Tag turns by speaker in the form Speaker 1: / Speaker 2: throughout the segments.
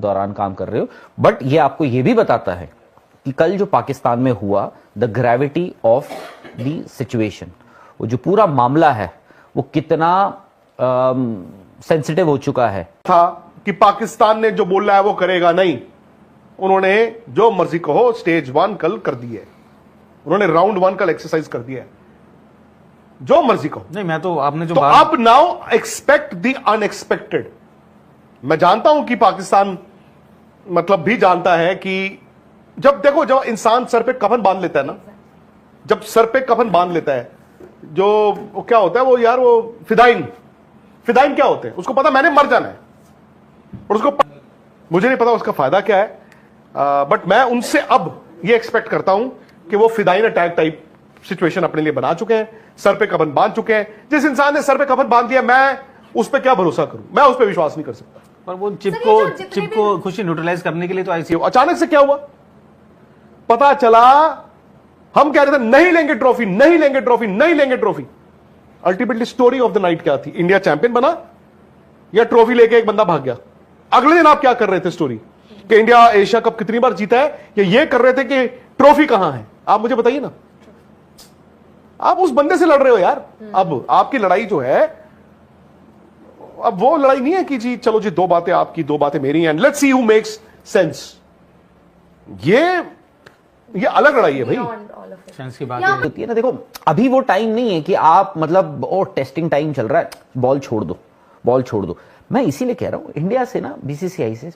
Speaker 1: दौरान काम कर रहे हो, बट ये आपको ये भी बताता है कि कल जो पाकिस्तान में हुआ, the gravity of the situation, वो जो पूरा मामला है वो कितना सेंसिटिव हो चुका है
Speaker 2: था कि पाकिस्तान ने जो बोला है वो करेगा नहीं। उन्होंने जो मर्जी कहो स्टेज 1 कल कर दी है, उन्होंने राउंड 1 कल एक्सरसाइज कर दिया है, जो मर्जी कहो।
Speaker 3: नहीं, मैं तो आपने जो
Speaker 2: तो अब नाउ एक्सपेक्ट द अनएक्सपेक्टेड। मैं जानता हूं कि पाकिस्तान मतलब भी जानता है कि जब देखो, जब इंसान सर पे कफन बांध लेता है ना, जब सर पे कफन बांध लेता है, जो वो क्या होता है वो यार, वो फिदाइन क्या होते हैं, उसको पता मैंने मर जाना है, और उसको मुझे नहीं पता उसका फायदा क्या है, बट मैं उनसे अब ये एक्सपेक्ट करता हूं कि वो फिदाइन अटैक टाइप सिचुएशन अपने लिए बना चुके हैं, सर पे कफन बांध चुके हैं। जिस इंसान ने सर पे कफन बांध दिया, मैं उस पर क्या भरोसा करूं, मैं उस पर विश्वास नहीं कर सकता।
Speaker 3: पर वो चिप को खुशी न्यूट्रलाइज करने के लिए तो आईसीसी
Speaker 2: अचानक से क्या हुआ पता चला, हम कह रहे थे नहीं लेंगे ट्रॉफी, नहीं लेंगे ट्रॉफी, नहीं लेंगे trophy. Ultimately story of the night क्या थी? इंडिया चैंपियन बना या ट्रॉफी लेके एक बंदा भाग गया। अगले दिन आप क्या कर रहे थे स्टोरी कि इंडिया एशिया कप कितनी बार जीता है, या ये कर रहे थे कि ट्रॉफी कहां है? आप मुझे बताइए ना, आप उस बंदे से लड़ रहे हो यार। अब आपकी लड़ाई जो है, अब वो लड़ाई नहीं है कि जी चलो जी 2 बातें आपकी 2 बातें मेरी, and let's see who makes sense. ये अलग लड़ाई है भाई।
Speaker 3: सेंस की बात
Speaker 1: होती है ना। देखो अभी वो टाइम नहीं है कि आप मतलब ओ टेस्टिंग टाइम चल रहा है, बॉल छोड़ दो, बॉल छोड़ दो। मैं इसीलिए कह रहा हूं इंडिया से ना, बीसीसीआई से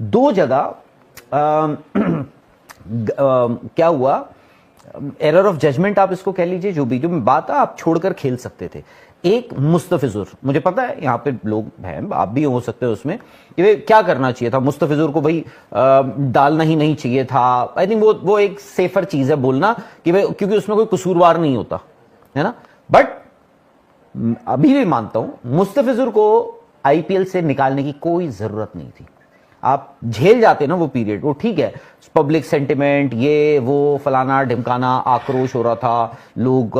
Speaker 1: 2 जगह क्या हुआ, एरर ऑफ जजमेंट आप इसको कह लीजिए, जो भी जो बात है, आप छोड़कर खेल सकते थे। एक मुस्तफिजुर, मुझे पता है यहाँ पे लोग हैं, आप भी हो सकते हो उसमें, ये क्या करना चाहिए था मुस्तफिजुर को भाई, डालना ही नहीं चाहिए था। आई थिंक वो एक सेफर चीज है बोलना कि भाई, क्योंकि उसमें कोई कसूरवार नहीं होता है ना। बट अभी भी मानता हूं मुस्तफिजुर को आईपीएल से निकालने की कोई जरूरत नहीं थी। आप झेल जाते ना वो पीरियड, वो ठीक है, पब्लिक सेंटिमेंट, ये वो फलाना ढिमकाना, आक्रोश हो रहा था, लोग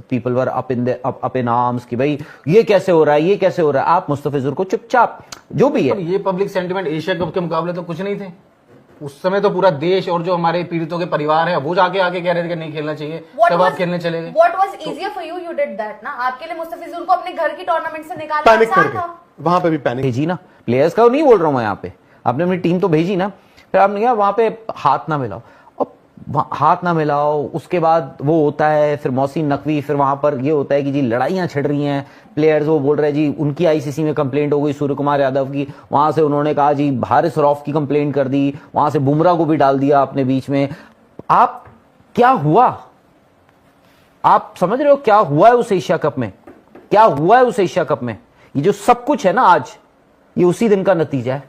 Speaker 1: people were up in arms कि भाई ये कैसे हो रहा है, ये कैसे हो रहा है। आप मुस्तफिजुर को चुपचाप, जो भी है,
Speaker 3: ये पब्लिक सेंटिमेंट एशिया कप के मुकाबले तो कुछ नहीं थे। उस समय तो पूरा देश और जो हमारे पीड़ितों के परिवार है, वो जाके आके कह रहे थे कि नहीं खेलना चाहिए, तब आप खेलने चले गए।
Speaker 4: What was easier for you? You did that ना। आपके लिए मुस्तफिजुर को अपने घर की टूर्नामेंट से निकालना आसान था।
Speaker 2: वहां पे भी पैनिक
Speaker 1: भेजी ना, प्लेयर्स का नहीं बोल रहा हूं मैं, यहाँ पे आपने अपनी टीम तो भेजी ना, फिर आपने कहा वहां पे हाथ ना मिलाओ, अब हाथ ना मिलाओ, उसके बाद वो होता है फिर मोहसिन नकवी, फिर वहां पर ये होता है कि जी लड़ाइयां छिड़ रही हैं, प्लेयर्स वो बोल रहे हैं जी उनकी आईसीसी में कंप्लेंट हो गई, सूर्य कुमार यादव की, वहां से उन्होंने कहा जी हारिस रऊफ की कंप्लेंट कर दी, वहां से बुमराह को भी डाल दिया अपने बीच में। आप क्या हुआ, आप समझ रहे हो क्या हुआ है उस एशिया कप में, क्या हुआ है उस एशिया कप में? ये जो सब कुछ है ना आज, ये उसी दिन का नतीजा है।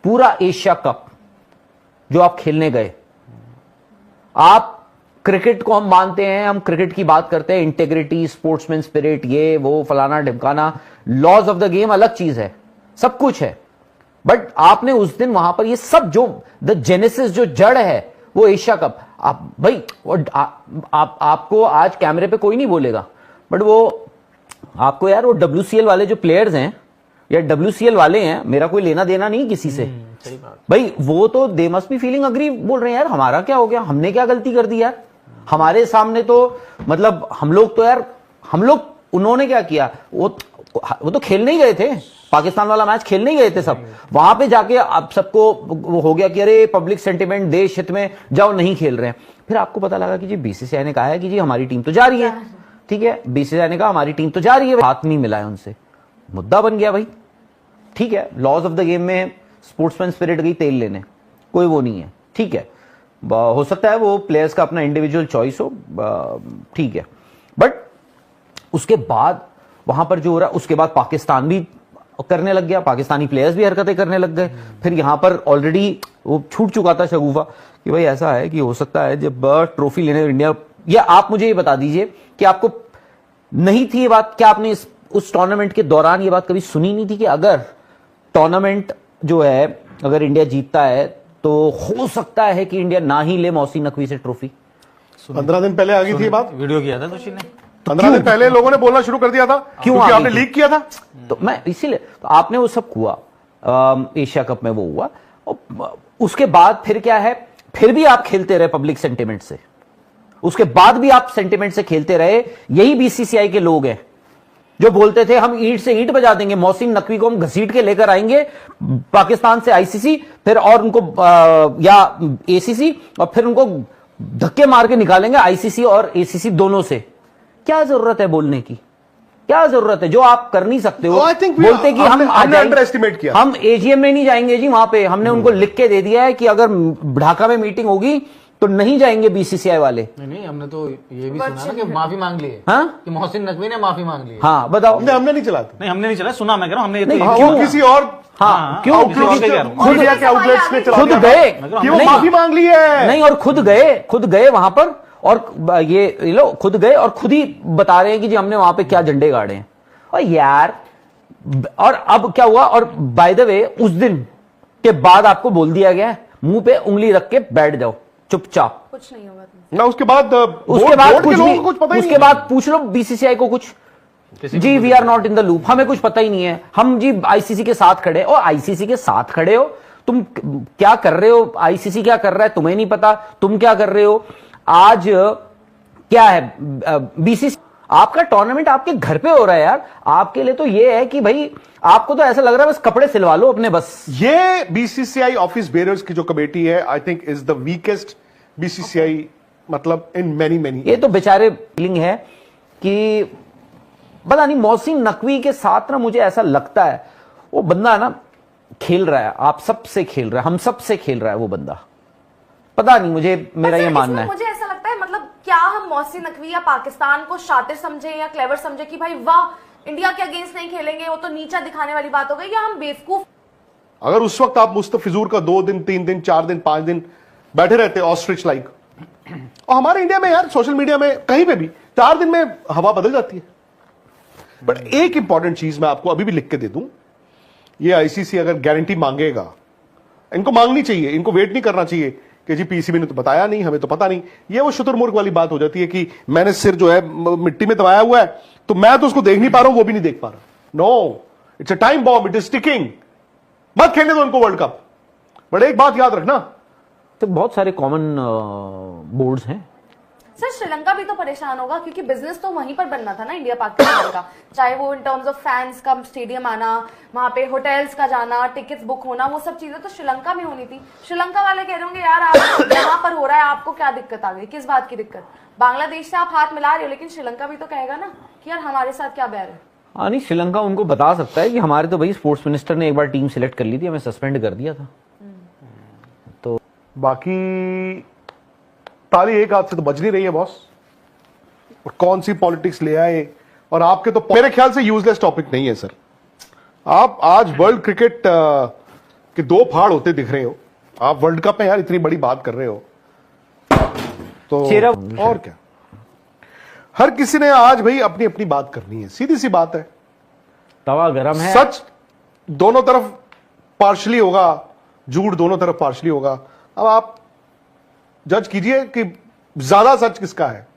Speaker 1: पूरा एशिया कप जो आप खेलने गए, आप क्रिकेट को हम मानते हैं, हम क्रिकेट की बात करते हैं, इंटेग्रिटी, स्पोर्ट्समैन स्पिरिट, ये वो फलाना ढिमकाना, लॉज ऑफ द गेम अलग चीज है, सब कुछ है। बट आपने उस दिन वहां पर ये सब जो द जेनेसिस, जो जड़ है वो एशिया कप, आप भाई आपको आज कैमरे पे कोई नहीं बोलेगा, बट वो आपको यार वो WCL वाले जो प्लेयर्स हैं या WCL वाले हैं, मेरा कोई लेना देना नहीं किसी से,
Speaker 3: सही बात
Speaker 1: भाई वो तो they must be feeling agree, बोल रहे हैं यार हमारा क्या हो गया, हमने क्या गलती कर दी यार, हमारे सामने तो मतलब हम लोग उन्होंने क्या किया, वो तो खेलने ही गए थे, पाकिस्तान वाला मैच खेलने ही गए थे सब, वहां पे जाके अब सबको वो हो गया कि अरे पब्लिक सेंटिमेंट, देश हित में जाओ, नहीं खेल रहे हैं। फिर आपको पता लगा कि जी बीसीसीआई ने कहा है कि जी हमारी टीम तो जा रही है, ठीक है, बीसीसीआई ने कहा हमारी टीम तो जा रही है, हाथ नहीं मिला है उनसे, मुद्दा बन गया भाई, ठीक है, लॉज ऑफ द गेम में स्पोर्ट्समैन स्पिरिट गई तेल लेने, कोई वो नहीं है, ठीक है, हो सकता है वो प्लेयर्स का अपना इंडिविजुअल चॉइस हो, ठीक है, बट उसके बाद वहां पर जो हो रहा, उसके बाद पाकिस्तान भी करने लग गया, पाकिस्तानी प्लेयर्स भी हरकतें करने लग गए। फिर यहां पर ऑलरेडी वो छूट चुका था शगुफा कि भाई ऐसा है कि हो सकता है जब ट्रॉफी लेने इंडिया, या आप मुझे ये बता दीजिए कि आपको नहीं थी ये बात, क्या आपने उस टूर्नामेंट के दौरान ये बात कभी सुनी नहीं थी कि अगर टूर्नामेंट जो है, अगर इंडिया जीतता है तो हो सकता है कि इंडिया ना ही ले मोहसिन नकवी से ट्रॉफी?
Speaker 2: 15 दिन पहले आ गई थी ये बात,
Speaker 3: वीडियो किया था सुशील ने,
Speaker 2: 15 दिन पहले लोगों ने बोलना शुरू कर दिया था, क्योंकि आपने लीक किया था।
Speaker 1: तो मैं इसीलिए, तो आपने वो सब हुआ, एशिया कप में वो हुआ। और उसके बाद फिर क्या है, फिर भी आप खेलते रहे पब्लिक सेंटिमेंट से, उसके बाद भी आप सेंटिमेंट से खेलते रहे। यही बीसीसीआई के लोग हैं जो बोलते थे हम ईंट से ईंट बजा देंगे, मोहसिन नकवी को हम घसीट के लेकर आएंगे पाकिस्तान से आईसीसी, फिर और उनको या एसीसी, और फिर उनको धक्के मार के निकालेंगे आईसीसी और एसीसी दोनों से। क्या जरूरत है बोलने की, क्या जरूरत है जो आप कर नहीं सकते हो?
Speaker 2: I think
Speaker 1: बोलते कि
Speaker 2: हमने
Speaker 1: हम
Speaker 2: अंडरएस्टिमेट किया।
Speaker 1: हम एजीएम में नहीं जाएंगे जी, वहां पे हमने उनको लिख के दे दिया है कि अगर ढाका में मीटिंग होगी तो नहीं जाएंगे बीसीसीआई वाले।
Speaker 3: नहीं, हमने तो ये भी सुना ना कि माफी मांग ली है,
Speaker 1: हाँ?
Speaker 3: कि मोहसिन नकवी ने माफी मांग ली है।
Speaker 1: हाँ बताओ।
Speaker 2: हमने नहीं चलाते।
Speaker 5: नहीं, हमने नहीं चला, सुना मैं कह रहा हूं, हमने
Speaker 1: नहीं,
Speaker 5: तो
Speaker 1: क्यों?
Speaker 2: वो किसी और
Speaker 1: हाँ क्यों?
Speaker 5: किसी और के कह रहा हूं।
Speaker 2: मीडिया के आउटलेट्स में चला
Speaker 1: खुद
Speaker 2: दिया
Speaker 1: गए
Speaker 2: कि वो
Speaker 1: नहीं,
Speaker 2: माफी मांग ली है।
Speaker 1: नहीं, और खुद गए वहां पर, और ये लो खुद गए और खुद ही बता रहे हैं कि जी हमने वहां पे क्या झंडे गाड़े हैं। और यार, और अब क्या हुआ, और बाय द वे उस दिन के बाद आपको बोल दिया गया है मुंह पे उंगली रख के बैठ जाओ चुपचाप।
Speaker 4: कुछ नहीं होगा तुम्हें।
Speaker 2: ना उसके बाद
Speaker 1: उसके बाद
Speaker 2: बोर्ड के
Speaker 1: कुछ
Speaker 2: लोगों
Speaker 1: भी,
Speaker 2: को कुछ पता ही
Speaker 1: उसके
Speaker 2: नहीं
Speaker 1: बाद पूछ लो बीसीसीआई को कुछ, जी we are not in the loop, हमें कुछ पता ही नहीं है, हम जी आईसीसी के साथ खड़े। और आईसीसी के साथ खड़े हो तुम, क्या कर रहे हो, आईसीसी क्या कर रहा है तुम्हें नहीं पता, तुम क्या कर रहे हो। आज क्या है, बीसीसी आपका टूर्नामेंट आपके घर पे हो रहा है यार, आपके लिए तो ये है कि भाई आपको तो ऐसा लग रहा है बस कपड़े सिलवा लो अपने बस।
Speaker 2: ये बीसीसीआई ऑफिस बेयरर्स की जो कमेटी है, I think is the weakest BCCI, मतलब इन मैनी
Speaker 1: ये तो बेचारे फीलिंग है कि पता नहीं, मोहसिन नकवी के साथ ना मुझे ऐसा लगता है वो बंदा ना खेल रहा है, आप सबसे खेल रहा है, हम सबसे खेल रहा है वो बंदा, पता नहीं, मुझे मेरा ये मानना है।
Speaker 4: मुझे ऐसा लगता है, मतलब क्या हम मोहसिन नकवी या पाकिस्तान को शातिर समझे या क्लेवर समझे कि भाई वाह इंडिया के अगेंस्ट नहीं खेलेंगे, वो तो नीचा दिखाने वाली बात हो गई, या हम बेवकूफ।
Speaker 2: अगर उस वक्त आप मुस्तफिजूर का 2 दिन 3 दिन 4 दिन 5 दिन बैठे रहते ऑस्ट्रिच लाइक, और हमारे इंडिया में यार सोशल मीडिया में कहीं पे भी 4 दिन में हवा बदल जाती है। बट एक इंपॉर्टेंट चीज मैं आपको अभी भी लिख के दे दूं, ये आईसीसी अगर गारंटी मांगेगा, इनको मांगनी चाहिए, इनको वेट नहीं करना चाहिए कि जी पीसीबी ने तो बताया नहीं, हमें तो पता नहीं। ये वो शुतुरमुर्ग वाली बात हो जाती है कि मैंने सिर जो है मिट्टी में दबाया हुआ है, तो मैं तो उसको देख नहीं पा रहा हूं, वो भी नहीं देख पा रहा। No, it's a time bomb, it is ticking. मत खेलने दो उनको वर्ल्ड कप। बट एक बात याद रखना,
Speaker 1: तो बहुत सारे कॉमन बोर्ड्स हैं
Speaker 4: सर श्रीलंका भी तो परेशान होगा, क्योंकि बिजनेस तो वहीं पर बनना था ना इंडिया पाकिस्तान का, चाहे वो इन टर्म्स ऑफ फैंस का स्टेडियम आना, वहां पे होटल्स का जाना, टिकट्स बुक होना, वो सब चीजें तो श्रीलंका में होनी थी। श्रीलंका वाले कह रहे होंगे यार आप यहाँ पर हो रहा है, आपको क्या दिक्कत आ गई, किस बात की दिक्कत, बांग्लादेश से आप हाथ मिला रहे हो, लेकिन श्रीलंका भी तो कहेगा ना कि यार हमारे साथ क्या बैर है।
Speaker 1: हाँ नहीं, श्रीलंका उनको बता सकता है कि हमारे तो भाई स्पोर्ट्स मिनिस्टर ने एक बार टीम सिलेक्ट कर ली थी, हमें सस्पेंड कर दिया था। तो
Speaker 2: बाकी ताली एक हाथ से तो बज नहीं रही है बॉस, और कौन सी पॉलिटिक्स ले आए, और आपके तो मेरे ख्याल से यूजलेस टॉपिक नहीं है सर। आप आज वर्ल्ड क्रिकेट के 2 फाड़ होते दिख रहे हो, आप वर्ल्ड कप में यार इतनी बड़ी बात कर रहे हो, तो और क्या, हर किसी ने आज भाई अपनी अपनी बात करनी है, सीधी सी बात है।
Speaker 1: तवा गरम है,
Speaker 2: सच दोनों तरफ पार्शली होगा, झूठ दोनों तरफ पार्शली होगा। अब आप जज कीजिए कि ज्यादा सच किसका है।